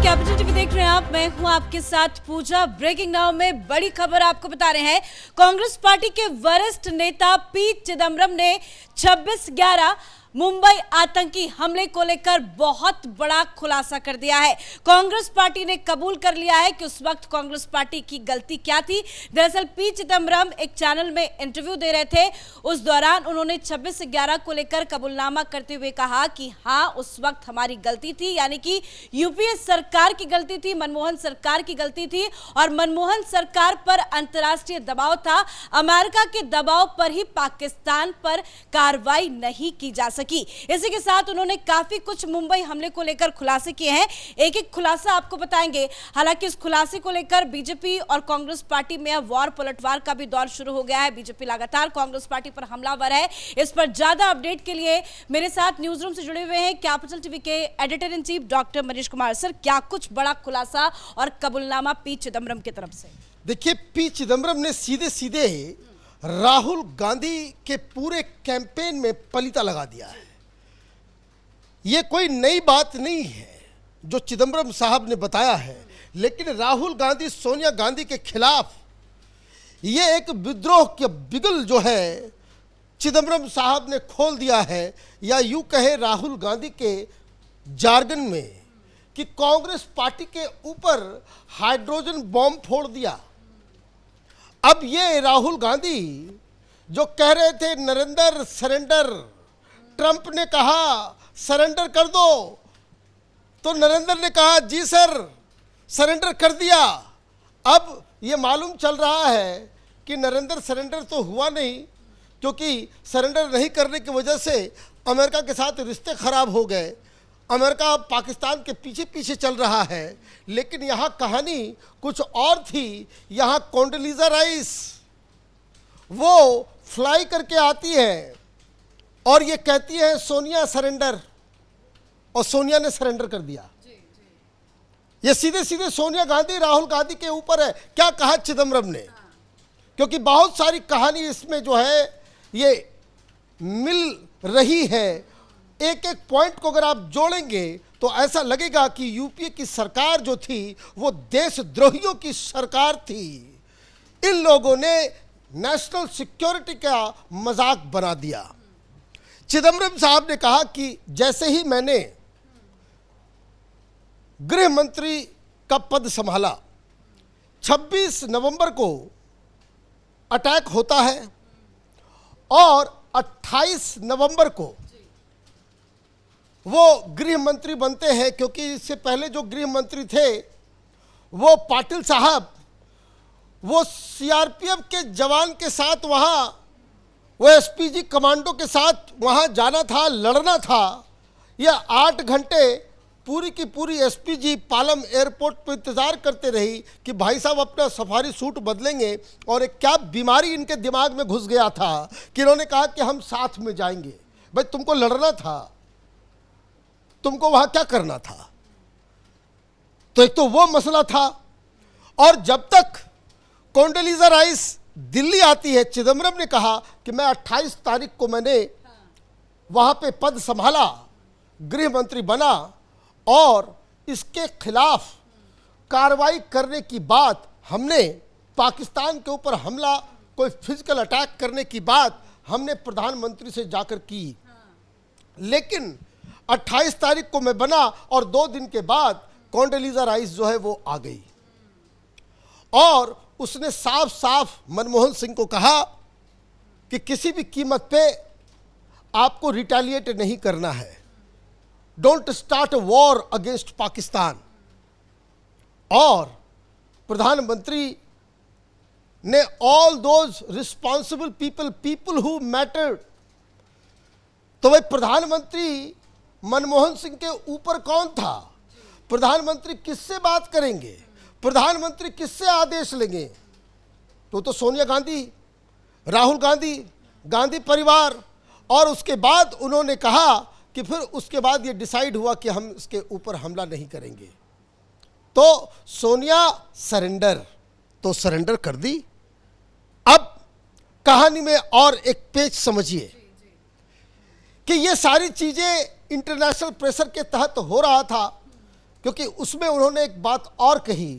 Capital TV देख रहे हैं आप, मैं हूं आपके साथ पूजा। ब्रेकिंग नाउ में बड़ी खबर आपको बता रहे हैं। कांग्रेस पार्टी के वरिष्ठ नेता पी चिदम्बरम ने 26/11 मुंबई आतंकी हमले को लेकर बहुत बड़ा खुलासा कर दिया है। कांग्रेस पार्टी ने कबूल कर लिया है कि उस वक्त कांग्रेस पार्टी की गलती क्या थी। दरअसल पी चिदम्बरम एक चैनल में इंटरव्यू दे रहे थे, उस दौरान उन्होंने 26/11 को लेकर कबूलनामा करते हुए कहा कि हाँ, उस वक्त हमारी गलती थी, यानी कि यूपीए सरकार की गलती थी, मनमोहन सरकार की गलती थी और मनमोहन सरकार पर अंतर्राष्ट्रीय दबाव था। अमेरिका के दबाव पर ही पाकिस्तान पर कार्रवाई नहीं की जा सकी। इसी के साथ उन्होंने काफी कुछ मुंबई हमले को लेकर खुलासे किए हैं। एक एक खुलासा आपको बताएंगे। हालांकि इस खुलासे को लेकर बीजेपी और कांग्रेस पार्टी में अब वार पलटवार का भी दौर शुरू हो गया है। बीजेपी लगातार कांग्रेस पार्टी पर हमलावर है। इस पर ज्यादा अपडेट के लिए मेरे साथ न्यूज रूम से जुड़े हुए हैं कैपिटल टीवी के editor in chief doctor Manish Kumar. Sir, क्या कुछ बड़ा खुलासा और कबूलनामा पी चिदम्बरम की तरफ से? देखिए, पी चिदम्बरम ने सीधे सीधे राहुल गांधी के पूरे कैंपेन में पलीता लगा दिया है। ये कोई नई बात नहीं है जो चिदम्बरम साहब ने बताया है, लेकिन राहुल गांधी सोनिया गांधी के खिलाफ ये एक विद्रोह के बिगुल जो है चिदम्बरम साहब ने खोल दिया है, या यूं कहे राहुल गांधी के जार्गन में कि कांग्रेस पार्टी के ऊपर हाइड्रोजन बॉम्ब फोड़ दिया। अब ये राहुल गांधी जो कह रहे थे नरेंद्र सरेंडर, ट्रंप ने कहा सरेंडर कर दो, तो नरेंद्र ने कहा जी सर सरेंडर कर दिया। अब ये मालूम चल रहा है कि नरेंद्र सरेंडर तो हुआ नहीं, क्योंकि सरेंडर नहीं करने की वजह से अमेरिका के साथ रिश्ते खराब हो गए। अमेरिका पाकिस्तान के पीछे पीछे चल रहा है। लेकिन यहाँ कहानी कुछ और थी। यहाँ कोंडोलीजा राइस वो फ्लाई करके आती है और ये कहती है सोनिया सरेंडर, और सोनिया ने सरेंडर कर दिया। ये सीधे सीधे सोनिया गांधी राहुल गांधी के ऊपर है। क्या कहा चिदम्बरम ने, क्योंकि बहुत सारी कहानी इसमें जो है ये मिल रही है। एक एक पॉइंट को अगर आप जोड़ेंगे तो ऐसा लगेगा कि यूपीए की सरकार जो थी वो देशद्रोहियों की सरकार थी। इन लोगों ने नेशनल सिक्योरिटी का मजाक बना दिया। चिदम्बरम साहब ने कहा कि जैसे ही मैंने गृह मंत्री का पद संभाला, 26 नवंबर को अटैक होता है और 28 नवंबर को वो गृह मंत्री बनते हैं, क्योंकि इससे पहले जो गृह मंत्री थे वो पाटिल साहब, वो सीआरपीएफ के जवान के साथ वहाँ, वो एसपीजी कमांडो के साथ वहाँ जाना था, लड़ना था। यह 8 घंटे पूरी की पूरी एसपीजी पालम एयरपोर्ट पर इंतज़ार करते रही कि भाई साहब अपना सफारी सूट बदलेंगे। और एक क्या बीमारी इनके दिमाग में घुस गया था कि इन्होंने कहा कि हम साथ में जाएंगे। भाई तुमको लड़ना था, तुमको वहाँ क्या करना था? तो एक तो वो मसला था। और जब तक कोंडोलीजा राइस दिल्ली आती है, चिदम्बरम ने कहा कि मैं 28 तारीख को मैंने वहाँ पे पद संभाला, गृह मंत्री बना, और इसके खिलाफ कार्रवाई करने की बात हमने पाकिस्तान के ऊपर हमला, कोई फिजिकल अटैक करने की बात हमने प्रधानमंत्री से जाकर की। लेकिन 28 तारीख को मैं बना और 2 दिन के बाद कोंडोलीजा राइस जो है वो आ गई और उसने साफ साफ मनमोहन सिंह को कहा कि किसी भी कीमत पे आपको रिटेलिएट नहीं करना है। Don't start a war against Pakistan. और प्रधानमंत्री ने all those responsible people who mattered, तो भाई प्रधानमंत्री मनमोहन सिंह के ऊपर कौन था? प्रधानमंत्री किससे बात करेंगे? प्रधानमंत्री किससे आदेश लेंगे? तो सोनिया गांधी, राहुल गांधी, गांधी परिवार। और उसके बाद उन्होंने कहा कि फिर उसके बाद ये डिसाइड हुआ कि हम इसके ऊपर हमला नहीं करेंगे। तो सोनिया सरेंडर, तो सरेंडर कर दी। अब कहानी में और एक पेज समझिए कि ये सारी चीजें इंटरनेशनल प्रेशर के तहत हो रहा था। क्योंकि उसमें उन्होंने एक बात और कही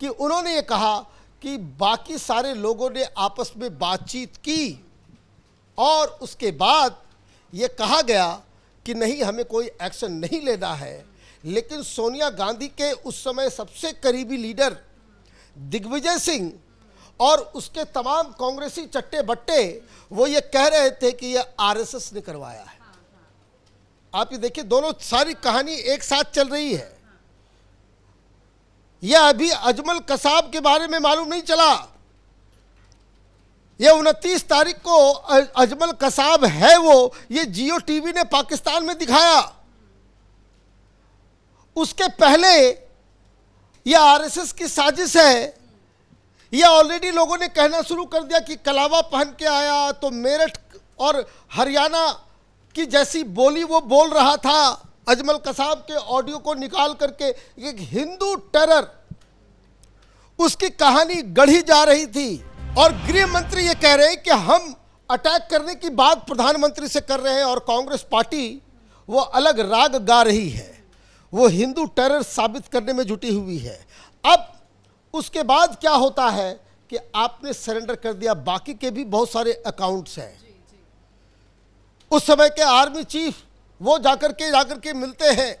कि उन्होंने ये कहा कि बाकी सारे लोगों ने आपस में बातचीत की और उसके बाद ये कहा गया कि नहीं, हमें कोई एक्शन नहीं लेना है। लेकिन सोनिया गांधी के उस समय सबसे करीबी लीडर दिग्विजय सिंह और उसके तमाम कांग्रेसी चट्टे बट्टे वो ये कह रहे थे कि ये आरएसएस ने करवाया है। आप ये देखिए, दोनों सारी कहानी एक साथ चल रही है। यह अभी अजमल कसाब के बारे में मालूम नहीं चला। यह 29 तारीख को अजमल कसाब है वो, ये जियो टीवी ने पाकिस्तान में दिखाया। उसके पहले यह आरएसएस की साजिश है। यह ऑलरेडी लोगों ने कहना शुरू कर दिया कि कलावा पहन के आया तो मेरठ और हरियाणा की जैसी बोली वो बोल रहा था। अजमल कसाब के ऑडियो को निकाल करके एक हिंदू टेरर, उसकी कहानी गढ़ी जा रही थी। और गृह मंत्री ये कह रहे हैं कि हम अटैक करने की बात प्रधानमंत्री से कर रहे हैं और कांग्रेस पार्टी वो अलग राग गा रही है, वो हिंदू टेरर साबित करने में जुटी हुई है। अब उसके बाद क्या होता है कि आपने सरेंडर कर दिया। बाकी के भी बहुत सारे अकाउंट्स हैं। उस समय के आर्मी चीफ वो जाकर के मिलते हैं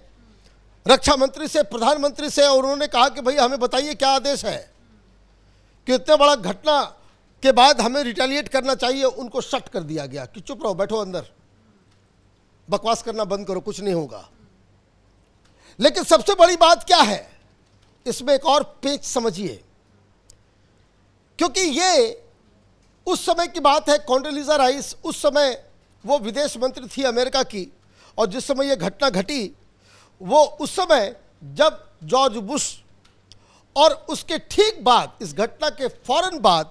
रक्षा मंत्री से, प्रधानमंत्री से, और उन्होंने कहा कि भाई हमें बताइए क्या आदेश है कि इतने बड़ा घटना के बाद हमें रिटेलिएट करना चाहिए। उनको शट कर दिया गया कि चुप रहो, बैठो अंदर, बकवास करना बंद करो, कुछ नहीं होगा। लेकिन सबसे बड़ी बात क्या है, इसमें एक और पेच समझिए, क्योंकि ये उस समय की बात है। कॉन्डोलीजा राइस उस समय वो विदेश मंत्री थी अमेरिका की, और जिस समय ये घटना घटी वो उस समय जब जॉर्ज बुश और उसके ठीक बाद, इस घटना के फौरन बाद,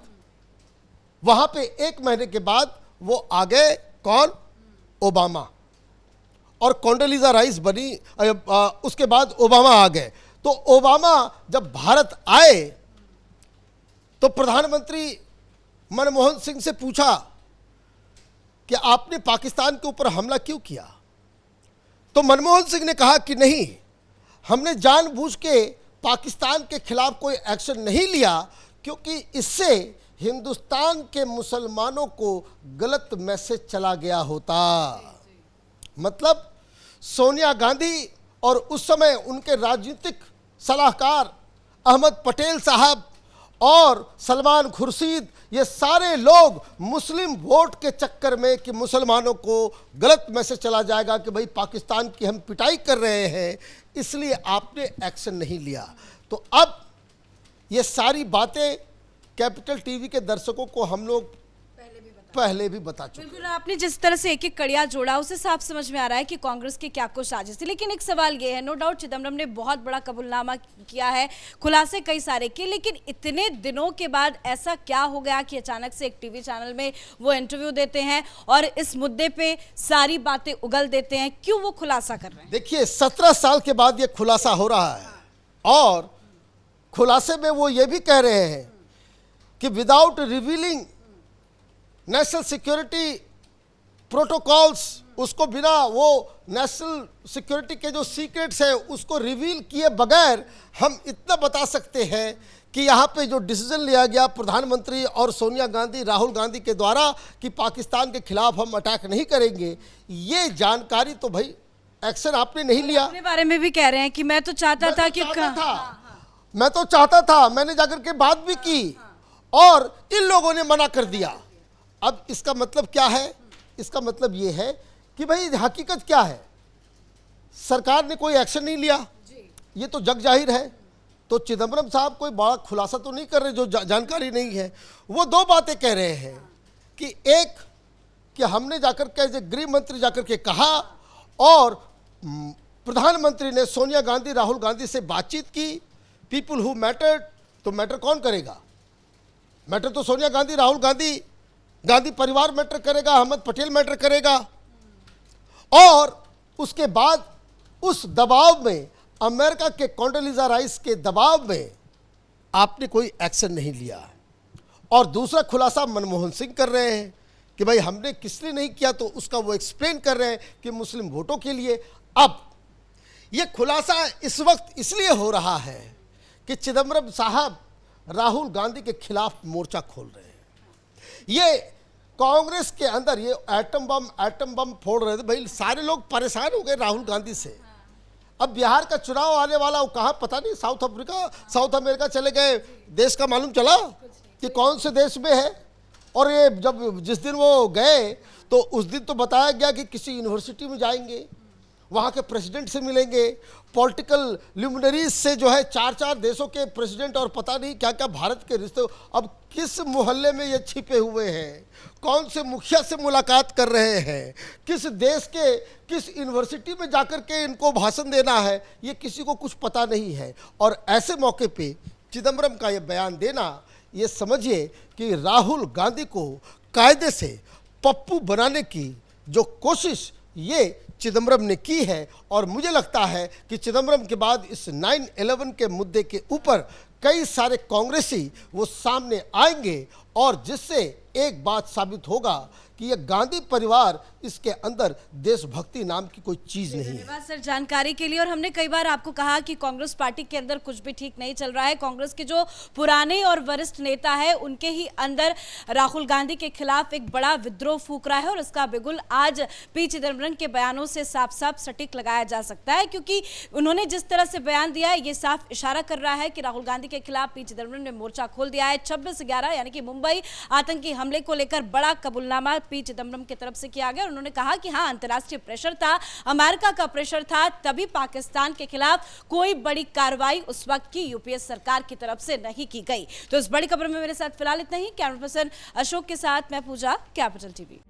वहां पे 1 महीने के बाद वो आ गए, कौन? ओबामा। और कॉन्डोलीजा राइस बनी, उसके बाद ओबामा आ गए। तो ओबामा जब भारत आए तो प्रधानमंत्री मनमोहन सिंह से पूछा कि आपने पाकिस्तान के ऊपर हमला क्यों किया? तो मनमोहन सिंह ने कहा कि नहीं, हमने जानबूझ के पाकिस्तान के खिलाफ कोई एक्शन नहीं लिया, क्योंकि इससे हिंदुस्तान के मुसलमानों को गलत मैसेज चला गया होता। मतलब सोनिया गांधी और उस समय उनके राजनीतिक सलाहकार अहमद पटेल साहब और सलमान खुर्शीद, ये सारे लोग मुस्लिम वोट के चक्कर में कि मुसलमानों को गलत मैसेज चला जाएगा कि भाई पाकिस्तान की हम पिटाई कर रहे हैं, इसलिए आपने एक्शन नहीं लिया। तो अब ये सारी बातें कैपिटल टीवी के दर्शकों को हम लोग पहले भी बता चुके। बिल्कुल, आपने जिस तरह से एक एक कड़िया जोड़ा उससे साफ समझ में आ रहा है कि कांग्रेस की क्या कुछ साजिश थी। लेकिन एक सवाल ये है, नो डाउट चिदम्बरम ने बहुत बड़ा कबूलनामा किया है, खुलासे कई सारे किए, लेकिन इतने दिनों के बाद ऐसा क्या हो गया कि अचानक से एक टीवी चैनल में वो इंटरव्यू देते हैं और इस मुद्दे पे सारी बातें उगल देते हैं? क्यों वो खुलासा कर रहे हैं? देखिए, 17 साल के बाद ये खुलासा हो रहा है, और खुलासे में वो ये भी कह रहे हैं कि without revealing national security protocols, उसको बिना वो नेशनल सिक्योरिटी के जो सीक्रेट्स है उसको रिवील किए बगैर हम इतना बता सकते हैं कि यहाँ पे जो डिसीजन लिया गया प्रधानमंत्री और सोनिया गांधी, राहुल गांधी के द्वारा कि पाकिस्तान के खिलाफ हम अटैक नहीं करेंगे, ये जानकारी तो भाई एक्शन आपने नहीं लिया। अपने बारे में भी कह रहे हैं कि मैं तो चाहता था कि मैं तो चाहता था, मैंने जाकर के बात भी की और इन लोगों ने मना कर दिया। अब इसका मतलब क्या है? इसका मतलब ये है कि भाई हकीकत क्या है, सरकार ने कोई एक्शन नहीं लिया, ये तो जग जाहिर है। तो चिदम्बरम साहब कोई बड़ा खुलासा तो नहीं कर रहे जो जानकारी नहीं है। वो 2 बातें कह रहे हैं कि एक कि हमने जाकर के गृह मंत्री जाकर के कहा और प्रधानमंत्री ने सोनिया गांधी, राहुल गांधी से बातचीत की, पीपल हु मैटर। तो मैटर कौन करेगा? मैटर तो सोनिया गांधी, राहुल गांधी, गांधी परिवार मैटर करेगा, अहमद पटेल मैटर करेगा। और उसके बाद उस दबाव में, अमेरिका के कॉन्डोलीजा राइस के दबाव में आपने कोई एक्शन नहीं लिया। और दूसरा खुलासा मनमोहन सिंह कर रहे हैं कि भाई हमने किस लिए नहीं किया, तो उसका वो एक्सप्लेन कर रहे हैं कि मुस्लिम वोटों के लिए। अब ये खुलासा इस वक्त इसलिए हो रहा है कि चिदम्बरम साहब राहुल गांधी के खिलाफ मोर्चा खोल रहे हैं। ये कांग्रेस के अंदर ये एटम बम फोड़ रहे थे भाई, सारे लोग परेशान हो गए राहुल गांधी से। अब बिहार का चुनाव आने वाला, वो कहाँ पता नहीं, साउथ अमेरिका चले गए, देश का मालूम चला कि कौन से देश में है। और ये जब जिस दिन वो गए तो उस दिन तो बताया गया कि किसी यूनिवर्सिटी में जाएंगे, वहाँ के प्रेसिडेंट से मिलेंगे, पॉलिटिकल ल्यूमिनरीज से जो है 4 देशों के प्रेसिडेंट और पता नहीं क्या क्या भारत के रिश्ते। अब किस मोहल्ले में ये छिपे हुए हैं, कौन से मुखिया से मुलाकात कर रहे हैं, किस देश के किस यूनिवर्सिटी में जाकर के इनको भाषण देना है, ये किसी को कुछ पता नहीं है। और ऐसे मौके पे चिदम्बरम का ये बयान देना, ये समझिए कि राहुल गांधी को कायदे से पप्पू बनाने की जो कोशिश ये चिदम्बरम ने की है। और मुझे लगता है कि चिदम्बरम के बाद इस 9/11 के मुद्दे के ऊपर कई सारे कांग्रेसी वो सामने आएंगे और जिससे एक बात साबित होगा कि ये गांधी परिवार, इसके अंदर देशभक्ति नाम की कोई चीज नहीं है। धन्यवाद सर जानकारी के लिए। और हमने कई बार आपको कहा कि कांग्रेस पार्टी के अंदर कुछ भी ठीक नहीं चल रहा है। कांग्रेस के जो पुराने और वरिष्ठ नेता है उनके ही अंदर राहुल गांधी के खिलाफ एक बड़ा विद्रोह फूक रहा है और इसका बिगुल आज पी चिदम्बरम के बयानों से साफ साफ सटीक लगाया जा सकता है, क्योंकि उन्होंने जिस तरह से बयान दिया है ये साफ इशारा कर रहा है कि राहुल गांधी के खिलाफ पी चिदम्बरम ने मोर्चा खोल दिया है। 26/11 यानी कि मुंबई आतंकी हमले को लेकर बड़ा कबूलनामा पी चिदम्बरम की तरफ से किया गया। उन्होंने कहा कि हाँ, अंतर्राष्ट्रीय प्रेशर था, अमेरिका का प्रेशर था, तभी पाकिस्तान के खिलाफ कोई बड़ी कार्रवाई उस वक्त की यूपीए सरकार की तरफ से नहीं की गई। तो इस बड़ी खबर में मेरे साथ फिलहाल इतना ही। कैमरा पर्सन अशोक के साथ मैं पूजा, कैपिटल टीवी।